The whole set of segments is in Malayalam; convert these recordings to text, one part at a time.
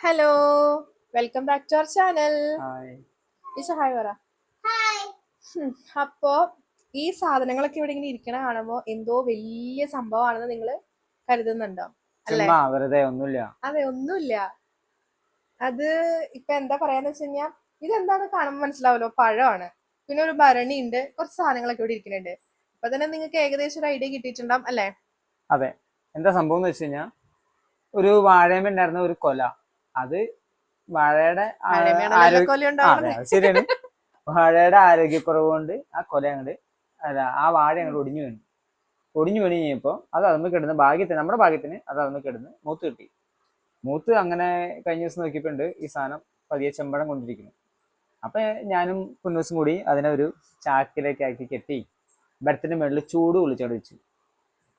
Hello, welcome back to our channel. Hi. Hi പറ. അപ്പോ ഈ സാധനങ്ങളൊക്കെ ഇവിടെ ഇങ്ങനെ ഇരിക്കണ കാണുമ്പോ എന്തോ വലിയ സംഭവമാണെന്ന് നിങ്ങൾ കരുതുന്നുണ്ടോ? അല്ലേ? ചുമ്മാ വെറുതെ ഒന്നുമില്ല. അതെ, ഒന്നുമില്ല. അത് ഇപ്പൊ എന്താ പറയാന്ന് വെച്ച് കഴിഞ്ഞാൽ ഇതെന്താന്ന് കാണുമ്പോൾ മനസ്സിലാവല്ലോ, പഴമാണ്. പിന്നെ ഒരു ഭരണി ഉണ്ട്, കുറച്ച് സാധനങ്ങളൊക്കെ ഇവിടെ ഇരിക്കുന്നുണ്ട്. അപ്പൊ തന്നെ നിങ്ങൾക്ക് ഏകദേശം ഒരു ഐഡിയ കിട്ടിയിട്ടുണ്ടാവും അല്ലേ? അതെ, എന്താ സംഭവം എന്ന് വെച്ച് കഴിഞ്ഞാൽ ഒരു വാഴേമ ഉണ്ടായിരുന്ന ഒരു കൊല, അത് വാഴയുടെ കൊല അതെ, അത് ശരിയാണ്. വാഴയുടെ ആരോഗ്യക്കുറവ് കൊണ്ട് ആ കൊല അങ്ങോട്ട് ആ വാഴ അങ്ങോട്ട് ഒടിഞ്ഞു വീണ് കഴിഞ്ഞപ്പോൾ അത് അതിന് കിടന്ന് ഭാഗ്യത്തിന്, നമ്മുടെ ഭാഗ്യത്തിന് അത് അതിന് കിടന്ന് മൂത്ത് കിട്ടി. മൂത്ത് അങ്ങനെ കഴിഞ്ഞ ദിവസം നോക്കിയപ്പോണ്ട് ഈ സാധനം പതിയെ ചെമ്പടം കൊണ്ടിരിക്കുന്നു. അപ്പൊ ഞാനും കുന്നൂസും കൂടി അതിനെ ഒരു ചാക്കിലേക്ക് ആക്കി കെട്ടി ബരത്തിന്റെ മുകളിൽ ചൂട് കുളിച്ചോട് വെച്ചു.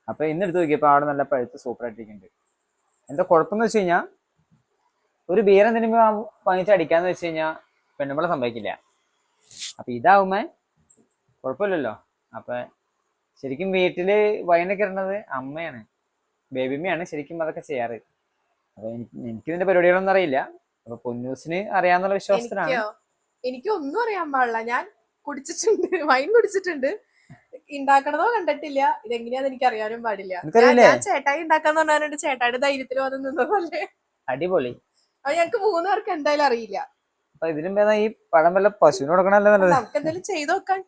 അപ്പൊ ഇന്നെടുത്ത് നോക്കിയപ്പോൾ അവിടെ നല്ല പഴുത്ത് സൂപ്പറായിട്ടിരിക്കുന്നുണ്ട്. എന്താ കുഴപ്പമെന്ന് വെച്ച് കഴിഞ്ഞാൽ ഒരു ബീർ എന്തിനും വാങ്ങിച്ച് അടിക്കാന്ന് വെച്ച് കഴിഞ്ഞാൽ പെണ്ണുമ്പളെ സംഭവിക്കില്ല. അപ്പൊ ഇതാവുമ്പോ കുഴപ്പമില്ലല്ലോ. അപ്പൊ ശരിക്കും വീട്ടില് വൈനൊക്കെ ഇടുന്നത് അമ്മയാണ്, ബേബിമ്മയാണ് ശരിക്കും അതൊക്കെ ചെയ്യാറ്. അപ്പൊ എനിക്ക് ഇതിന്റെ പരിപാടികളൊന്നും അറിയില്ല. അപ്പൊ പൊന്നൂസിന് അറിയാന്നുള്ള വിശ്വാസത്തിലാണ്. എനിക്ക് ഒന്നും അറിയാൻ പാടില്ല. ഞാൻ കുടിച്ചിട്ടുണ്ട്, വൈൻ കുടിച്ചിട്ടുണ്ട്, ഉണ്ടാക്കണതോ കണ്ടിട്ടില്ല. ഇതെങ്ങനെയാന്ന് എനിക്ക് അറിയാനും പാടില്ല. ഞാൻ ചേട്ടായി ഉണ്ടാക്കാന്ന് പറഞ്ഞാൽ ചേട്ടായുടെ ധൈര്യത്തിൽ വന്ന് നിന്നതല്ലേ. അടിപൊളി. അപ്പൊ ഞങ്ങക്ക് 3 പേർക്ക് എന്തായാലും അറിയില്ല. അപ്പൊ ഇതിനും ഭേദം ഈ പഴം വല്ല പശുവിന് കൊടുക്കണല്ലോ നല്ലത്. നമുക്ക് എന്തായാലും ചെയ്ത് നോക്കാം,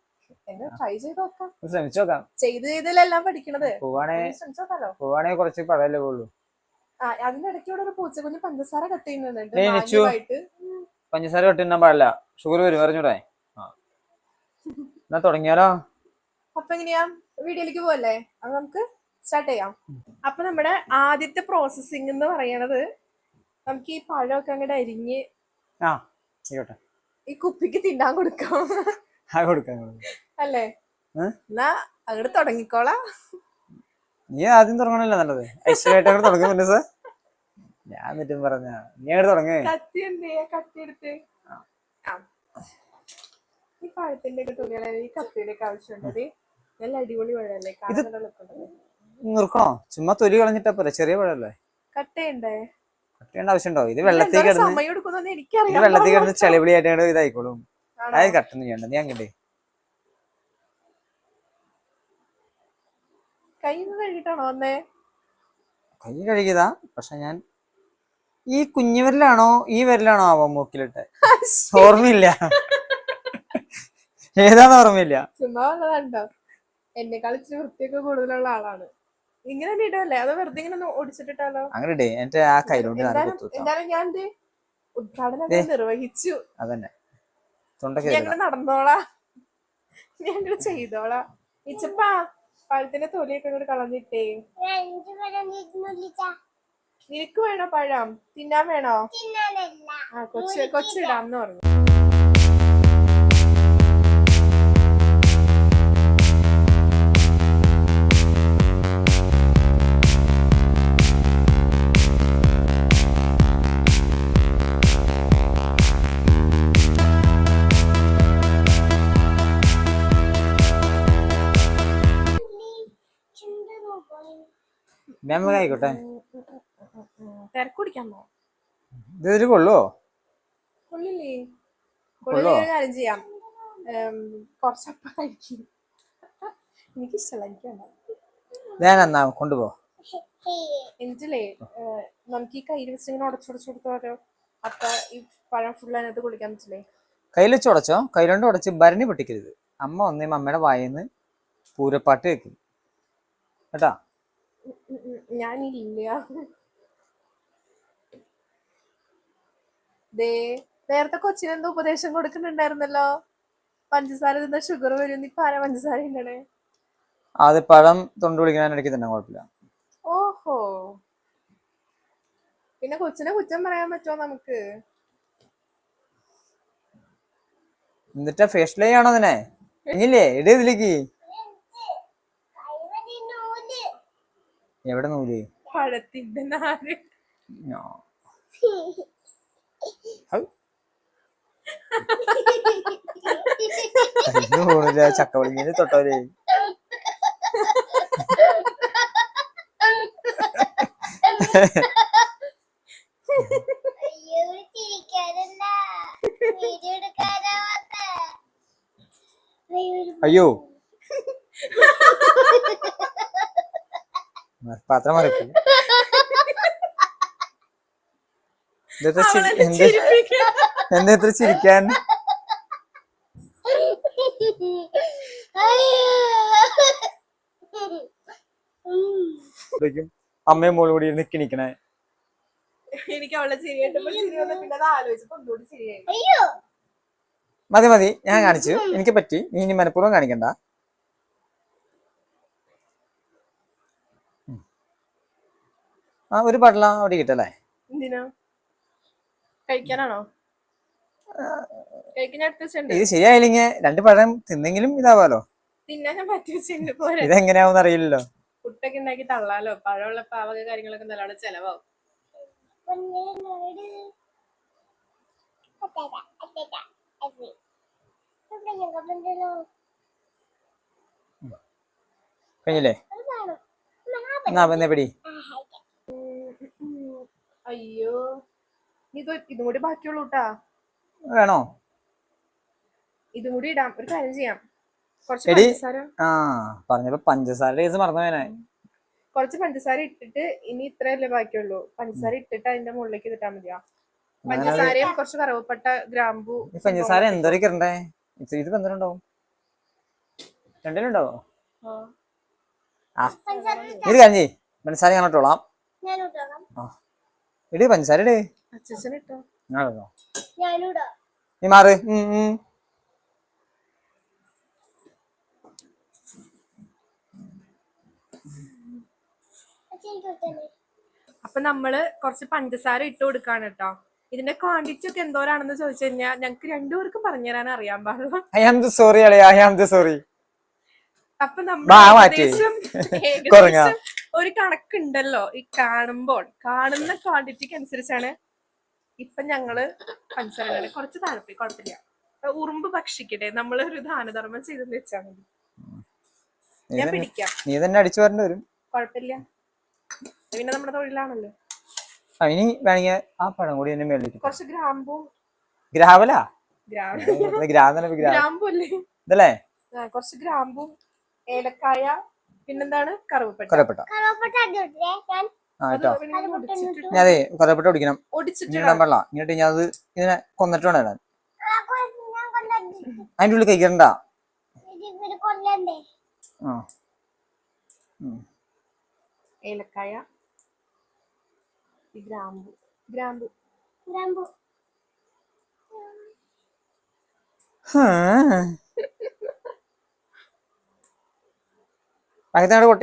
ട്രൈ ചെയ്ത് നോക്കാം, ശ്രമിച്ചു നോക്കാം. ചെയ്തെല്ലാം പഠിക്കണത്. പോവാണെ കുറച്ച് പഴമല്ലേ പോകുള്ളൂ. അതിന്റെ ഇടയ്ക്കൂടെ ഒരു പൂച്ചക്കുഞ്ഞ് പഞ്ചസാര കട്ട് ചെയ്യുന്നുണ്ട്. പഞ്ചസാര കട്ട് തിന്നാൻ പാടില്ല, ഷുഗർ വരും, അറിഞ്ഞൂടെ? എന്നാ തുടങ്ങിയാലോ? അപ്പൊ എങ്ങനെയാ, വീഡിയോയിലേക്ക് പോവല്ലേ? അത് നമുക്ക് സ്റ്റാർട്ട് ചെയ്യാം. അപ്പൊ നമ്മുടെ ആദ്യത്തെ പ്രോസസ്സിംഗ് എന്ന് പറയണത്, നമുക്ക് ഈ പഴമൊക്കെ അങ്ങോട്ട് അരിഞ്ഞ് ഈ കുപ്പിക്ക് തിന്നാൻ കൊടുക്കാം. അല്ലേ? എന്നാ അങ്ങോട്ട് തുടങ്ങിക്കോളാം. നീ ആദ്യം തുടങ്ങണല്ലോ നല്ലത്. ഐശ്വര്യമായിട്ട് തുടങ്ങുന്നുണ്ട് സാർ. ഞാൻ എന്നിട്ടും പറഞ്ഞ നീ അങ്ങോട്ട് തുടങ്ങ. കത്തി എന്ത് ചെയ്യാ, കത്തി എടുത്ത് ഈ പഴത്തിന്റെ ഒക്കെ തുണികളെ ഈ കത്തിയുടെ ഒക്കെ ആവശ്യമുണ്ടത്. നല്ല അടിപൊളി പഴല്ലേ, നുറുക്കണോ? ചുമ്മാ തൊലി കളഞ്ഞിട്ടാ പോലെ, ചെറിയ പഴല്ലേ. കട്ട് ചെയ്യണ്ടേ? കട്ട് ചെയ്യേണ്ട ആവശ്യമുണ്ടോ? ഇത് വെള്ളത്തിൽ കിടന്ന് ചെളിപിളിയായിട്ട് ഇതായിക്കോളും. അതായത് കട്ടൊന്നും ചെയ്യണ്ട. നീ അങ്ങോട്ടേ കൈ കഴുകിട്ടാണോ വന്നേ? കൈ കഴുകിയതാ, പക്ഷെ ഞാൻ ഈ കുഞ്ഞു വിരലാണോ ഈ വിരലാണോ ആവോ മൂക്കിലിട്ട്, ഓർമ്മയില്ല. ഏതാന്ന് ഓർമ്മയില്ല. ചുമ്മാ വന്നതാണ്ടോ? എന്നെ കളിച്ച് വൃത്തിയൊക്കെ കൂടുതലുള്ള ആളാണ്. ഇങ്ങനെ തന്നെ ഇടല്ലേ, അതോ വെറുതെ ഇങ്ങനെ ഒടിച്ചിട്ടിട്ടാലോ? അങ്ങനെ ഇടേ. എന്റെ ആ കയ്യിലോട്ട് എന്തായാലും ഞാൻ ഉദ്ഘാടനം നിർവഹിച്ചു. അതന്നെ, ഞങ്ങള് നടന്നോളാം, ഞങ്ങള് ചെയ്തോളാം. ഇച്ചപ്പാ പഴത്തിന്റെ തൊലിയൊക്കെ കൂടെ കളഞ്ഞിട്ടേ. നിനക്ക് വേണോ പഴം? തിന്നാൻ വേണോ? കൊച്ചിടാന്ന് പറഞ്ഞു. ആയിക്കോട്ടെ. തിരക്കുടിക്കാമോ? ഇതൊരു കൊള്ളുവോ? കൊള്ളില്ലേ? കൊള്ളില്ലേ, കാര്യം ചെയ്യാം. കുറച്ചപ്പം കഴിക്കും. എനിക്കിഷ്ടമല്ല, ഞാൻ കൊണ്ടുപോ. എന്നിട്ടില്ലേ നമുക്ക് ഈ കയ്യിൽ വെച്ച് ഇങ്ങനെ ഉടച്ചുടച്ചെടുത്തോ. അപ്പൊ ഈ പഴം ഫുൾ അതിനകത്ത് കുളിക്കാൻ പറ്റില്ലേ? കയ്യിൽ വെച്ച് ഉടച്ചോ. കയ്യിലോണ്ട് ഉടച്ച് ഭരണി പൊട്ടിക്കരുത്. അമ്മ ഒന്നേ അമ്മയുടെ വായിന്ന് പൂരപ്പാട്ട് വെക്കും കേട്ടാ. ഞാനില്ല. നേരത്തെ കൊച്ചിനെന്തോ ഉപദേശം കൊടുക്കുന്നുണ്ടായിരുന്നല്ലോ, പഞ്ചസാര തിന്നാ ഷുഗർ വരും. ഇപ്പൊ ആരാ പഞ്ചസാര ഇണ്ടണേ? അത് പഴം തൊണ്ട് വിളിക്കാനിടയ്ക്ക് തന്നെ കുഴപ്പമില്ല. ഓഹോ, പിന്നെ കൊച്ചിനെ കുറ്റം പറയാൻ പറ്റുമോ നമുക്ക്? എന്നിട്ടാ ഫേഷ്യൽ ആണോ അതിനെ? ഇല്ലേ ഇടേ ഇതിലേക്ക്. എവിടെ നൂല്? പഴത്തിന്റെ നാര്. ചക്കവളിങ്ങനെ തൊട്ടവരെ. അയ്യോ പാത്രം മറിപ്പോ അവളെന്നെ ചിരിപ്പിക്കുക. എന്താ ഇത്ര ചിരിക്കാൻ? അമ്മയും മോളും കൂടി നിക്കണേ. എനിക്ക് അവളെ ചിരി കേട്ടപ്പോൾ ചിരി വന്നു. പിന്നെ അത് ആലോചിച്ചപ്പോ ഒന്നുകൂടി ചിരിയായി. മതി മതി, ഞാൻ കാണിച്ചു, എനിക്ക് പറ്റി. നീ ഇനി മനഃപൂർവ്വം കാണിക്കണ്ട. ആ ഒരു പടല അവിടെ കിട്ടല്ലേ? എന്തിനാ? കഴിക്കാനാണോ? കഴിക്കാൻ അടുത്ത് വെച്ചിട്ടുണ്ട്. ഇത് ശരിയായില്ലെങ്കിൽ 2 പഴം തിന്നെങ്കിലും ഇതാവാലോ. തിന്നാൻ ഞാൻ പറ്റി വെച്ചിട്ടുണ്ട്. പോരെ ഇതെങ്ങനെയാവും അറിയില്ലല്ലോ. പുട്ടൊക്കെ ഉണ്ടാക്കി തള്ളാലോ. പഴമുള്ള പാവക കാര്യങ്ങളൊക്കെ നല്ലോണം ചെലവാവും. കഴിഞ്ഞില്ലേ? എന്നാ പിന്നെ പിടി. അയ്യോ, ഇതും കൂടി ബാക്കിയുള്ളൂ കേട്ടാ. വേണോ? ഇതും കൂടി ഇടാം. ഒരു കാര്യം ചെയ്യാം. കുറച്ച് എടി പഞ്ചസാര പറഞ്ഞപ്പോ പഞ്ചസാരയുടെ കേസ് മറന്നുവേനെ. കുറച്ച് പഞ്ചസാര ഇട്ടിട്ട് ഇനി ഇത്രയല്ലേ ബാക്കിയുള്ളൂ. പഞ്ചസാര ഇട്ടിട്ട് അതിന്റെ മുകളിലേക്ക് ഇട്ടാ മതിയാ. പഞ്ചസാരയും കുറച്ച് കറുവപ്പട്ട, ഗ്രാമ്പു. പഞ്ചസാര എന്തോരൊക്കെ ഇടണ്ടേ? ഇത് പന്തലുണ്ടാവും, 2 ഇത് കഴിഞ്ഞേ. പഞ്ചസാര ഞാൻ ഇട്ടോളാം. ഇടി പഞ്ചസാര ഇടേ. അച്ഛൻ ഇട്ടോ. നീ മാറ്. അപ്പൊ നമ്മള് കുറച്ച് പഞ്ചസാര ഇട്ട് കൊടുക്കാണ് കേട്ടോ. ഇതിന്റെ ക്വാണ്ടിറ്റി ഒക്കെ എന്തോരാണെന്ന് ചോദിച്ചു കഴിഞ്ഞാൽ ഞങ്ങക്ക് 2 പേർക്കും പറഞ്ഞു തരാൻ അറിയാൻ പാടില്ല. ഐ ആം സോറി അളിയ, ഐ ആം സോറി. അപ്പൊ നമ്മൾ ഏകദേശം ഒരു കണക്കുണ്ടല്ലോ. ഈ കാണുന്ന ക്വാണ്ടിറ്റിക്ക് അനുസരിച്ചാണ് ഇപ്പൊ ഞങ്ങള് പഞ്ചസാര കുറച്ച് താല്പര്യം. കുഴപ്പമില്ല, ഉറുമ്പ് ഭക്ഷിക്കട്ടെ. നമ്മള് ഒരു ദാനധർമ്മം ചെയ്തെന്ന് വെച്ചാൽ മതി. ഞാൻ പിടിക്കാം. നീ തന്നെ അടിച്ചു വരേണ്ടി വരും. കുഴപ്പമില്ല, പിന്നെ നമ്മുടെ തൊഴിലാണല്ലോ. ഇനി വേണമെങ്കിൽ ആ പഴം കൂടി എന്നെ മേളിലേക്ക്. കുറച്ച് ഗ്രാമ്പും. ഗ്രാവലാ? ഗ്രാമ്പല്ലേ ഇതല്ലേ? കുറച്ച് ഗ്രാമ്പും, ഏലക്കായ, പിന്നെന്താണ് കറുവപ്പട്ട. അതെ, കറുവപ്പട്ട ഒടിക്കണം. ഇടാൻ പാടില്ല. ഇങ്ങോട്ട് ഞാൻ അത് ഇങ്ങനെ കൊന്നിട്ട് വേണം ഇടാൻ. അതിന്റെ ഉള്ളിൽ കഴിക്കണ്ട. ഏലക്കായ, ഗ്രാമ്പു.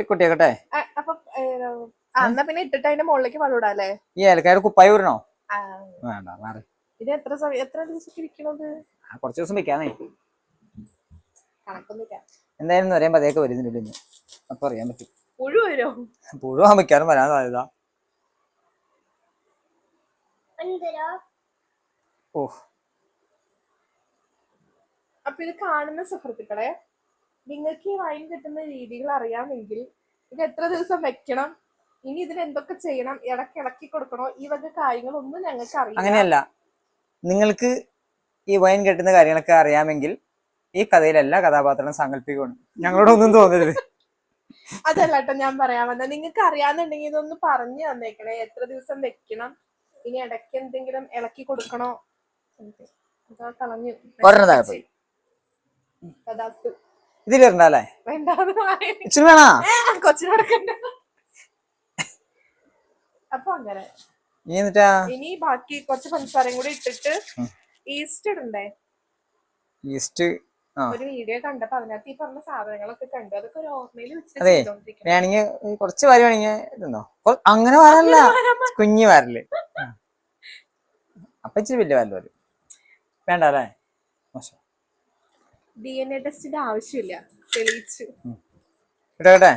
കൊട്ടിയാക്കട്ടെ. അപ്പൊ എന്നാ പിന്നെ ഇട്ടിട്ട് അതിന്റെ മുകളിലേക്ക് വെള്ളം ഇടാല്ലേ? ഈ ഏലക്കായുടെ കുപ്പായി വരണോ? വേണ്ട, മാറി. ഇത് എത്ര ദിവസം ഇരിക്കണത്? കുറച്ച് ദിവസം വെക്കാന്നേ. കണക്കൊന്നുമില്ല. എന്തായാലും ഒരേ പതയൊക്കെ വരുന്നുണ്ട്. അപ്പൊ അറിയാൻ പറ്റും. പുഴുവാൻ വെക്കാനും വരാൻ സാധ്യത. അപ്പൊ ഇത് കാണുന്ന സുഹൃത്തുക്കളെ, നിങ്ങൾക്ക് ഈ വൈൻ കിട്ടുന്ന രീതികൾ അറിയാമെങ്കിൽ ഇത് എത്ര ദിവസം വെക്കണം, ഇനി ഇതിന് എന്തൊക്കെ ചെയ്യണം, ഇളക്കി കൊടുക്കണോ, ഈ വക കാര്യങ്ങളൊന്നും ഞങ്ങൾക്ക് അറിയാം. അങ്ങനെയല്ല, നിങ്ങൾക്ക് ഈ വൈൻ കിട്ടുന്ന കാര്യങ്ങളൊക്കെ അറിയാമെങ്കിൽ ഈ കഥയിൽ എല്ലാ കഥാപാത്രങ്ങളും സാങ്കല്പികമാണ്. ഞങ്ങളോടൊന്നും തോന്നരുത്. അതല്ല കേട്ടോ ഞാൻ പറയാൻ വന്നത്. നിങ്ങൾക്ക് അറിയാന്നുണ്ടെങ്കിൽ ഇതൊന്ന് പറഞ്ഞു തന്നേക്കണേ. എത്ര ദിവസം വെക്കണം, ഇനി ഇടയ്ക്ക് എന്തെങ്കിലും ഇളക്കി കൊടുക്കണോ. കളഞ്ഞു ഇതിലിരണ്ടല്ലേ? കൊച്ചിനടക്കണ്ട. അപ്പൊ അങ്ങനെ ഇനി ബാക്കി കുറച്ച് പഞ്ചസാരയും കൂടി ഇട്ടിട്ട് ഈസ്റ്റ് ഇടണ്ടേ? ഈസ്റ്റ് ഒരു വീഡിയോ കണ്ടപ്പോ അതിനകത്ത് ഈ പറഞ്ഞ സാധനങ്ങളൊക്കെ കണ്ടു. അതൊക്കെ ഒരു ഓർമ്മയിൽ അതെ, വേണമെങ്കിൽ കുറച്ച് വരുവാണെങ്കിൽ ഇതുണ്ടോ? അങ്ങനെ വരല്ല, കുഞ്ഞു വരല്. അപ്പൊ ഇച്ചിരി വലിയ വരല് വരും. വേണ്ട അല്ലേ? DNA ടെസ്റ്റിന്റെ ആവശ്യമില്ല, തെളിയിച്ചു. ഇടട്ടെ?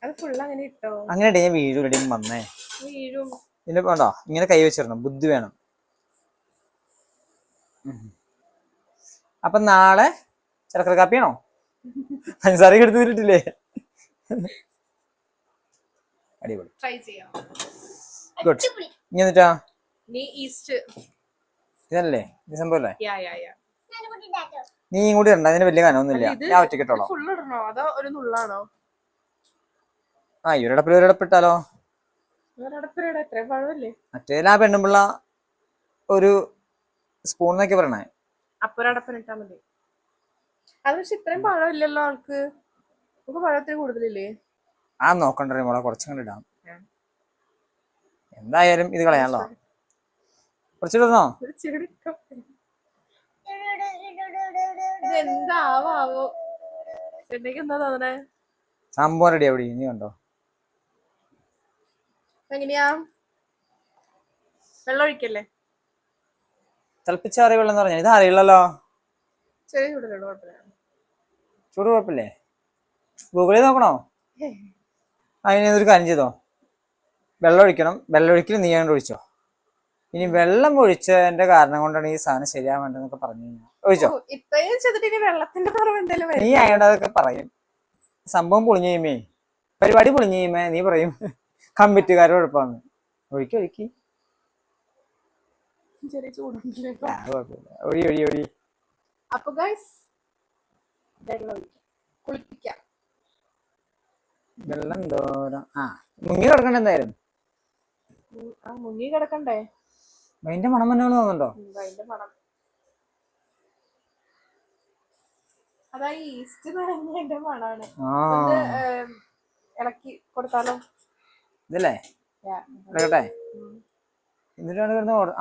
അത് ഫുള്ള് അങ്ങനെ ഇട്ടോ? അങ്ങനെ ഇടേ വീഴും. വന്നേ വീഴും. ഇതിന്റെ വേണ്ടോ? ഇങ്ങനെ കൈ വെച്ചിടണം, ബുദ്ധി വേണം. അപ്പൊ നാളെ ചക്കര കാപ്പിയാണോ? പഞ്ചസാര എടുത്ത് തന്നിട്ടില്ലേ? അടിപൊളി, ട്രൈ ചെയ്യാം. ഗുഡ്. ഇനി എന്നിട്ടാ ഈസ്റ്റ് ഇതല്ലേ? ഇത് സംഭവല്ലേ? നീ കൂടി ഇടണ്ട, അതിന് വലിയ കനമൊന്നുമില്ല, ഇത് ഞാൻ ഒറ്റയ്ക്ക് ഇട്ടോളാം. ഫുൾ ഇടണോ അതോ ഒരു നുള്ളാണോ? ആ ഈ ഒരടപ്പിൽ ഒരടപ്പിട്ടാലോ? ഒരടപ്പിലൂടെ എത്രയും പഴമല്ലേ? മറ്റേതിൽ ആ പെണ്ണുമ്പിള്ള ഒരു സ്പൂൺ എന്നൊക്കെ പറയണേ. അപ്പൊ ഒരടപ്പിനിട്ടാ മതി. അത് പക്ഷെ ഇത്രയും പഴമില്ലല്ലോ ആൾക്ക്. നമുക്ക് പഴത്തിന് കൂടുതലില്ലേ? ആ നോക്കണ്ടേ മോളെ, കുറച്ചും ഇടാം. എന്തായാലും ഇത് കളയാണല്ലോ. കുറച്ചിടണോ? എന്താവോ ചെന്നൈക്ക് എന്താ തോന്നണേ? സംഭവം റെഡി അവിടെ ഇനി കണ്ടോ? എങ്ങനെയാ? വെള്ളം ഒഴിക്കല്ലേ? തിളപ്പിച്ചാറിയ വെള്ളം എന്ന് പറഞ്ഞാൽ ഇത് അറിയില്ലല്ലോ. ചെറിയ ചൂടിലുള്ളൂ, കുഴപ്പമില്ല. ചൂട് കുഴപ്പമില്ലേ? ഗൂഗിളിൽ നോക്കണോ? അതിനൊരു കാര്യം ചെയ്തോ, വെള്ളം ഒഴിക്കണം. വെള്ളം ഒഴിക്കൽ നീ അങ്ങോട്ട് ഒഴിച്ചോ. ഇനി വെള്ളം ഒഴിച്ചതിന്റെ കാരണം കൊണ്ടാണ് ഈ സാധനം ശരിയാവേണ്ടതെന്നൊക്കെ പറഞ്ഞു കഴിഞ്ഞാൽ ഒഴിച്ചോ. ഇത്രയും ചെയ്തിട്ട് ഇനി വെള്ളത്തിന്റെ കുറവ് എന്തെങ്കിലും നീ അയാളതൊക്കെ പറയും. സംഭവം പൊളിഞ്ഞു കഴിയുമേ, പരിപാടി പൊളിഞ്ഞു കഴിയുമ്പേ നീ പറയും കമ്മിറ്റുകാരുടെ കുഴപ്പമാണ്. ഒഴിക്കി ചെറിയ ചൂടുണ്ടല്ലേ. ഒഴി ഒഴി ഒഴി. അപ്പൊ ഗൈസ് വെള്ളം ഒഴിക്കാം, കുളിപ്പിക്കാം. വെള്ളം തോരം മുങ്ങി കിടക്കണ്ട എന്തായാലും. ആ മുങ്ങി കിടക്കണ്ടേ? അതിന്റെ മണം തന്നെ തോന്നുന്നുണ്ടോ? അതിന്റെ മണം അതാ ഈസ്റ്റ് നിറഞ്ഞതിന്റെ മണാണ്. ഇളക്കി കൊടുത്താലോ? ഇതല്ലേ എടുക്കട്ടെ. എന്നിട്ടാണ് കിടന്ന് ഓർഡർ.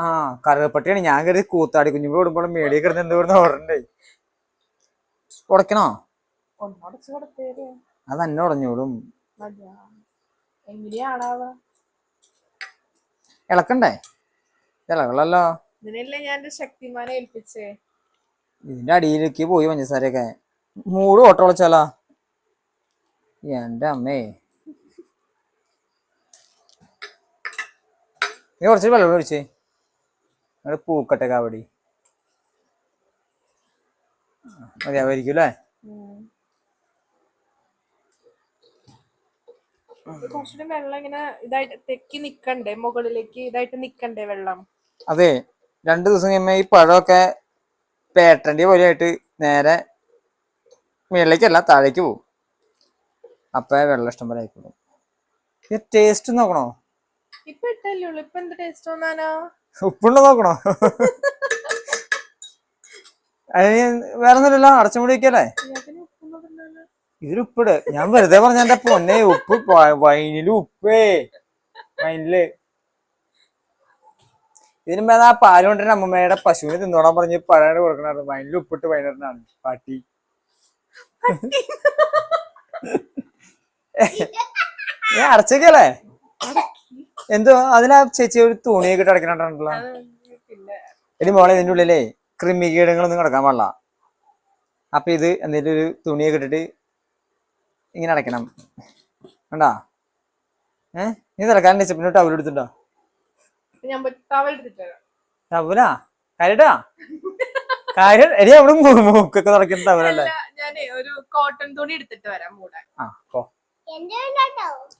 കറുകപ്പട്ടിയാണ്. ഞാൻ കരുതി കൂത്താടി കുഞ്ഞുങ്ങൾ ഓടുമ്പോൾ മേടിയെ കിടന്ന് എന്ത് കിടന്ന് ഓർഡറുണ്ടേ. ഉടക്കണോ? ഒന്നുടച്ച് കൊടുത്തേര്. അത് തന്നെ ഉടഞ്ഞോടും. എങ്ങനെയാണാവോ? ഇളക്കണ്ടേ? ഇളകളല്ലോ. ഇതിനല്ലേ ഞാൻ ശക്തിമാനെ ഏൽപ്പിച്ചേ. ഇതിന്റെ അടിയിലേക്ക് പോയി പഞ്ചസാരയൊക്കെ മൂട് ഓട്ടോ വിളിച്ചാലോ? എന്റെ അമ്മേ, നീ കുറച്ച് വെള്ളം ഒഴിച്ചേ. നിങ്ങളുടെ പൂക്കട്ടെ കാവടി മതിയാവായിരിക്കും അല്ലേ? കുറച്ചുകൂടി വെള്ളം ഇങ്ങനെ ഇതായിട്ട് തെക്കി നിക്കണ്ടേ, മുകളിലേക്ക് ഇതായിട്ട് നിക്കണ്ടേ വെള്ളം? അതെ, 2 ദിവസം കഴിയുമ്പോ ഈ പഴമൊക്കെ പേട്ടന്റെ പോലെ ആയിട്ട് നേരെ മുകളിലേക്കല്ല താഴേക്ക് പോകും. അപ്പൊ വെള്ളം ഇഷ്ടം പോലെ ആയിക്കോളും. ടേസ്റ്റ് നോക്കണോ? ഇപ്പൊ ഇട്ടല്ലേ ഉള്ളു, ഇപ്പൊ എന്ത് ടേസ്റ്റ് തോന്നാനോ? ഉപ്പുണ്ടോ നോക്കണോ? അതിന് വേറെ ഒന്നുമില്ലല്ലോ, അടച്ചുമുടി വയ്ക്കല്ലേ. ഇതിൽ ഉപ്പിട്. ഞാൻ വെറുതെ പറഞ്ഞ എന്റെ പൊന്നെ, ഉപ്പ് വൈനില് ഉപ്പേ. വൈനില് ഇതിനും ആ പാല് കൊണ്ടിരുന്ന അമ്മമ്മയുടെ പശുവിന് തിന്നോടാൻ പറഞ്ഞ് പഴയ കൊടുക്കണ വൈനില് ഉപ്പിട്ട് വൈകുന്നേരനാണ് പാട്ടി. ഞാൻ അടച്ചേക്കല്ലേ? എന്തോ അതിനാ ചേച്ചി ഒരു തുണിയൊക്കെ ഇട്ട് അടക്കണുണ്ടല്ലോ. എടി മോളെ, ഇതിന്റെ ഉള്ളിലേ കൃമികീടങ്ങളൊന്നും കിടക്കാൻ പാടില്ല. അപ്പൊ ഇത് എന്തെങ്കിലും ഒരു തുണിയൊക്കെ ഇട്ടിട്ട് ഇങ്ങനെ അടയ്ക്കണം. കണ്ടാ? നീ തിളക്കാൻ പിന്നെ ടവൽ എടുത്തിട്ടോ? ടവലാ? കാര്യട്ടാ കാര്യം. എടി അവിടെ മൂക്കൊക്കെ തുടക്കുന്ന ടവലല്ലേ? ഒരു കോട്ടൺ തുണി എടുത്തിട്ട് വരാം മൂടാൻ.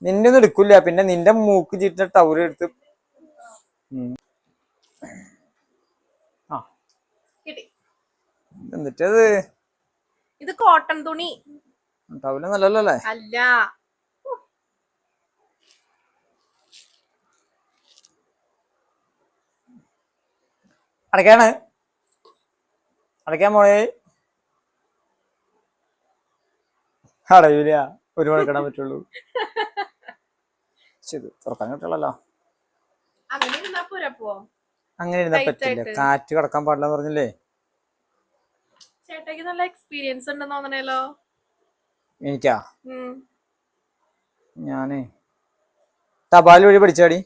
നിന്റെ ഒന്നും എടുക്കൂല, പിന്നെ നിന്റെ മൂക്ക് ചീറ്റ ടവൽ എടുത്ത്. എന്നിട്ടത് ഇത് കോട്ടൺ തുണി ടവല് നല്ലല്ലോ അല്ലേ? അല്ല. അടയ്ക്കാണ്. അടയ്ക്കാൻ പോണേ. അടയൂല, ഒരു മണിക്കിടാൻ പറ്റുള്ളൂ. ശരി, തുറക്കാൻ കിട്ടുള്ളല്ലോ. അങ്ങനെ ഇരുന്നാ പറ്റില്ല, കാറ്റ് കിടക്കാൻ പാടില്ല പറഞ്ഞില്ലേ? ചേട്ടയ്ക്ക് നല്ല എക്സ്പീരിയൻസ് ഉണ്ടെന്ന് തോന്നണല്ലോ. എനിക്കാ? ഞാനേ തപാൽ വഴി പഠിച്ചാടി.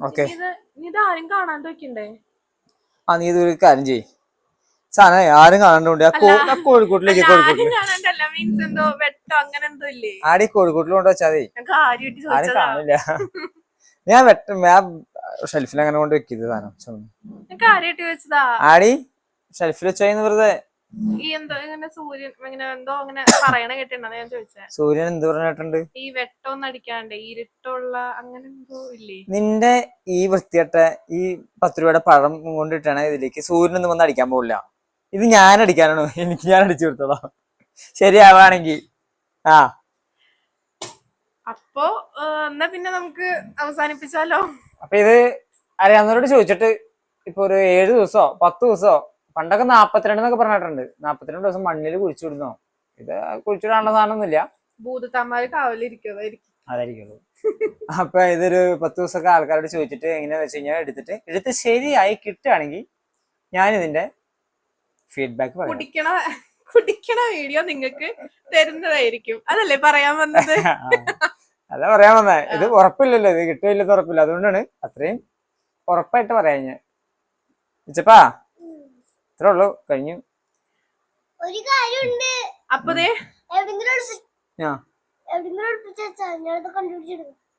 ഓക്കെ, ഇതാരും കാണാണ്ട് വെക്കണ്ടേ? നീ ഇതൊരു കാര്യം ചെയ്യ്. സാധനം ആരും കാണാണ്ടോണ്ട് കോഴിക്കോട്ടിലേക്ക് ആടി കോഴിക്കോട്ടിൽ കൊണ്ട് വെച്ചാൽ മതി. ആരും കാണില്ല. ഞാൻ ഷെൽഫിൽ അങ്ങനെ കൊണ്ട് വെക്കിയത് സാധനം. ആടി ഷെൽഫിൽ വെച്ചാൽ വെറുതെ ഈ എന്തോ ഇങ്ങനെ സൂര്യൻ ഇങ്ങനെ എന്തോ അങ്ങനെ പറയണ കേട്ടിട്ടുണ്ടോ ഞാൻ ചോദിച്ചേ. സൂര്യൻ എന്ത് പറഞ്ഞിട്ടുണ്ട്? ഈ വെട്ടമൊന്നും അടിക്കാണ്ട് ഇരുട്ടുള്ള അങ്ങനെ എന്തോ ഇല്ലേ? നിന്റെ ഈ വൃത്തികെട്ട ഈ 10 രൂപയുടെ പഴം കൊണ്ടിട്ടാണ് ഇതിലേക്ക് സൂര്യനൊന്നും വന്ന് അടിക്കാൻ പോകില്ല. ഇത് ഞാൻ അടിക്കാനാണോ? എനിക്ക് ഞാൻ അടിച്ചു കൊടുത്തോളാം ശരിയാവാണെങ്കിൽ. ആ അപ്പൊ എന്നാ പിന്നെ നമുക്ക് അവസാനിപ്പിച്ചാലോ? അപ്പൊ ഇത് അറിയാവുന്നവരോട് ചോദിച്ചിട്ട് ഇപ്പൊ ഒരു 7 ദിവസമോ 10 ദിവസമോ, പണ്ടൊക്കെ 42 എന്നൊക്കെ പറഞ്ഞിട്ടുണ്ട്, 42 ദിവസം മണ്ണിൽ കുഴിച്ചിടുന്നോ. ഇത് കുഴിച്ചിടാനുള്ള സാധനമൊന്നുമില്ല, ഭൂതത്താന്മാര് കാവലിരിക്കും. അതായിരിക്കുള്ളൂ. അപ്പൊ ഇതൊരു 10 ദിവസമൊക്കെ ആൾക്കാരോട് ചോദിച്ചിട്ട് എങ്ങനെയാന്ന് വെച്ച് കഴിഞ്ഞാൽ എടുത്ത് ശരിയായി കിട്ടുകയാണെങ്കിൽ ഞാൻ ഇതിന്റെ ഫീഡ്ബാക്ക് പറയാം. കുടിക്കണ വീഡിയോ നിങ്ങൾക്ക് തരുന്നതായിരിക്കും. അതല്ലേ പറയാൻ വന്നത്? അതാ പറയാൻ വന്നേ. ഇത് ഉറപ്പില്ലല്ലോ, ഇത് കിട്ടുമില്ലെന്ന് ഉറപ്പില്ല, അതുകൊണ്ടാണ് അത്രയും ഉറപ്പായിട്ട് പറയാൻ ഞാൻ. ഇച്ചപ്പാ ഇത്രേ ഉള്ളൂ, കഴിഞ്ഞു. ഒരു കാര്യമുണ്ട്. അപ്പൊ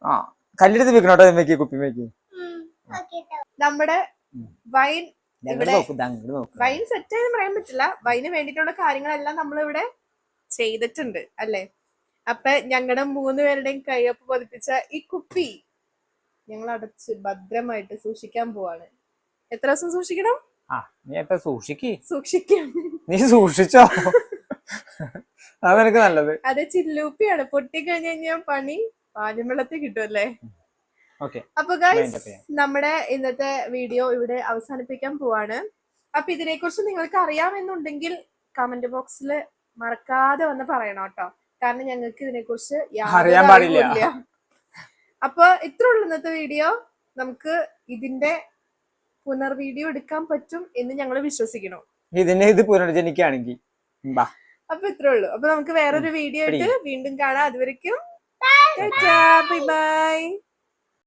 ആ കല്ലെടുത്ത് വെക്കണോട്ടോ ഇതിലേക്ക്, കുപ്പിമേക്ക്. നമ്മുടെ വൈൻ നോക്ക്. വൈൻ സെറ്റ് ആയെന്ന് പറയാൻ പറ്റില്ല. വൈന് വേണ്ടിയിട്ടുള്ള കാര്യങ്ങളെല്ലാം നമ്മളിവിടെ ചെയ്തിട്ടുണ്ട് അല്ലേ? അപ്പൊ ഞങ്ങളുടെ 3 പേരുടെയും കയ്യൊപ്പ് പതിപ്പിച്ച ഈ കുപ്പി ഞങ്ങൾ അടച്ച് ഭദ്രമായിട്ട് സൂക്ഷിക്കാൻ പോവാണ്. എത്ര ദിവസം സൂക്ഷിക്കണം? നീ എത്ര സൂക്ഷിക്കാം. നീ സൂക്ഷിച്ചോ, അതെനിക്ക് നല്ലത്. അത് ചില്ലൂപ്പിയാണ്, പൊട്ടിക്കഴിഞ്ഞ് കഴിഞ്ഞാൽ പണി പാലും വെള്ളത്തിൽ കിട്ടുമല്ലേ? അപ്പൊ ഗൈസ്, നമ്മുടെ ഇന്നത്തെ വീഡിയോ ഇവിടെ അവസാനിപ്പിക്കാൻ പോവാണ്. അപ്പൊ ഇതിനെ കുറിച്ച് നിങ്ങൾക്ക് അറിയാമെന്നുണ്ടെങ്കിൽ കമന്റ് ബോക്സിൽ മറക്കാതെ വന്ന് പറയണം കേട്ടോ, കാരണം ഞങ്ങൾക്ക് ഇതിനെ കുറിച്ച് അറിയാൻ പാടില്ല. അപ്പൊ ഇത്ര ഉള്ളു ഇന്നത്തെ വീഡിയോ. നമുക്ക് ഇതിന്റെ പുനർവീഡിയോ എടുക്കാൻ പറ്റും എന്ന് ഞങ്ങൾ വിശ്വസിക്കണം, ഇത് പുനർജനിക്കുകയാണെങ്കിൽ. അപ്പൊ ഇത്രേ ഉള്ളൂ. അപ്പൊ നമുക്ക് വേറൊരു വീഡിയോ ആയിട്ട് വീണ്ടും കാണാം. അതുവരെയ്ക്കും ബൈ ബൈ.